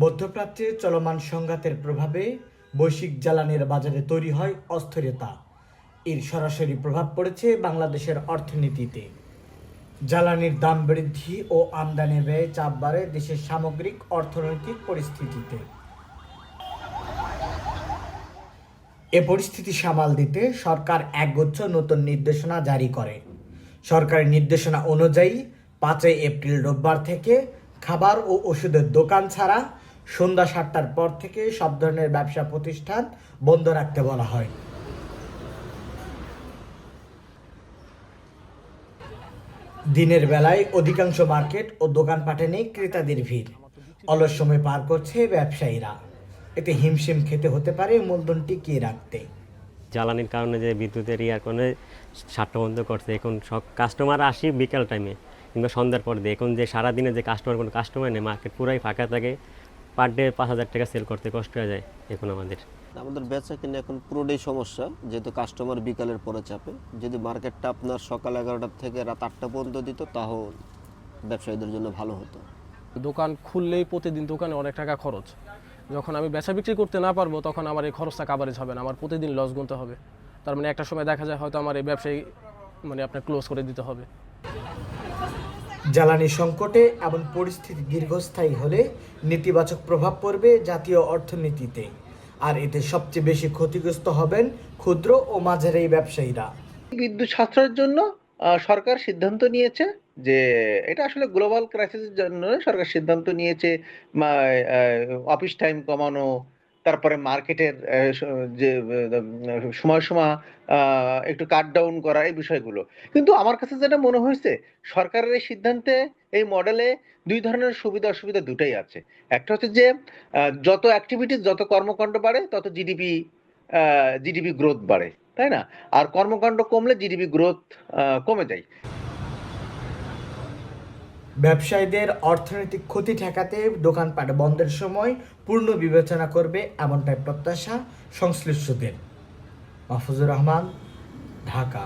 মধ্যপ্রাচ্যে চলমান সংঘাতের প্রভাবে বৈশ্বিক জ্বালানির বাজারে তৈরি হয় অস্থিরতা। এর সরাসরি প্রভাব পড়েছে বাংলাদেশের অর্থনীতিতে। জ্বালানির দাম বৃদ্ধি ও আমদানি ব্যয়ে চাপ বাড়ে দেশের সামগ্রিক অর্থনৈতিক পরিস্থিতিতে। এ পরিস্থিতি সামাল দিতে সরকার একগুচ্ছ নতুন নির্দেশনা জারি করে। সরকারি নির্দেশনা অনুযায়ী 5 এপ্রিল রোববার থেকে খাবার ও ওষুধের দোকান ছাড়া সন্ধ্যা 7টার পর থেকে সব ধরনের ব্যবসা প্রতিষ্ঠান বন্ধ রাখতে বলা হয়। দিনের বেলায় অধিকাংশ মার্কেট ও দোকানপাটে নেই ক্রেতাদের ভিড়। অলস সময় পার করছে ব্যবসায়ীরা। এতে হিমশিম খেতে হতে পারে মূলধন টিকিয়ে রাখতে। জ্বালানির কারণে যে বিদ্যুতের ইয়ার কারণে 7টা বন্ধ করছে। এখন সব কাস্টমার আসি বিকাল টাইমে কিংবা সন্ধ্যার পর দিয়ে। এখন যে সারাদিনে যে কোনো কাস্টমার নেই, মার্কেট পুরাই ফাঁকা থাকে। পার ডে 5,000 টাকা সেল করতে কষ্ট হয়ে যায় এখন আমাদের বেচা কিনে এখন পুরোটাই সমস্যা, যেহেতু কাস্টমার বিকালের পরে চাপে। যদি মার্কেটটা আপনার সকাল 11টা থেকে রাত 8টা পর্যন্ত দিত, তাও ব্যবসায়ীদের জন্য ভালো হতো। দোকান খুললেই প্রতিদিন দোকানে অনেক টাকা খরচ। যখন আমি বেচা বিক্রি করতে না পারবো, তখন আমার এই খরচটা কাভারেজ হবে না, আমার প্রতিদিন লস গুনতে হবে। তার মানে একটা সময় দেখা যায় হয়তো আমার এই ব্যবসায়ী আপনার ক্লোজ করে দিতে হবে। জ্বালানি সংকটে এমন পরিস্থিতি দীর্ঘস্থায়ী হলে নেতিবাচক প্রভাব পড়বে জাতীয় অর্থনীতিতে। আর এতে সবচেয়ে বেশি ক্ষতিগ্রস্ত হবেন ক্ষুদ্র ও মাঝারি ব্যবসায়ীরা। বিদ্যুৎ সাশ্রয়ের জন্য সরকার সিদ্ধান্ত নিয়েছে যে এটা আসলে গ্লোবাল ক্রাইসিসের জন্য সরকার সিদ্ধান্ত নিয়েছে অফিস টাইম কমানো, তারপরে মার্কেটের যে সময়সীমা একটু কাট ডাউন করা, এই বিষয়গুলো। কিন্তু আমার কাছে যেটা মনে হয়েছে, সরকারের এই সিদ্ধান্তে, এই মডেলে দুই ধরনের সুবিধা অসুবিধা দুটাই আছে। একটা হচ্ছে যে যত অ্যাক্টিভিটিস, যত কর্মকাণ্ড বাড়ে, তত জিডিপি গ্রোথ বাড়ে, তাই না? আর কর্মকাণ্ড কমলে জিডিপি গ্রোথ কমে যায়। ব্যবসায়ীদের অর্থনৈতিক ক্ষতি ঠেকাতে দোকানপাট বন্ধের সময় পূর্ণ বিবেচনা করবে, এমনটাই প্রত্যাশা সংশ্লিষ্টদের। মাহফুজুর রহমান, ঢাকা।